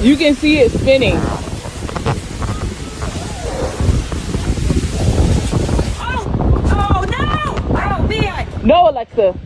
You can see it spinning. Oh no! Oh man! No, Alexa.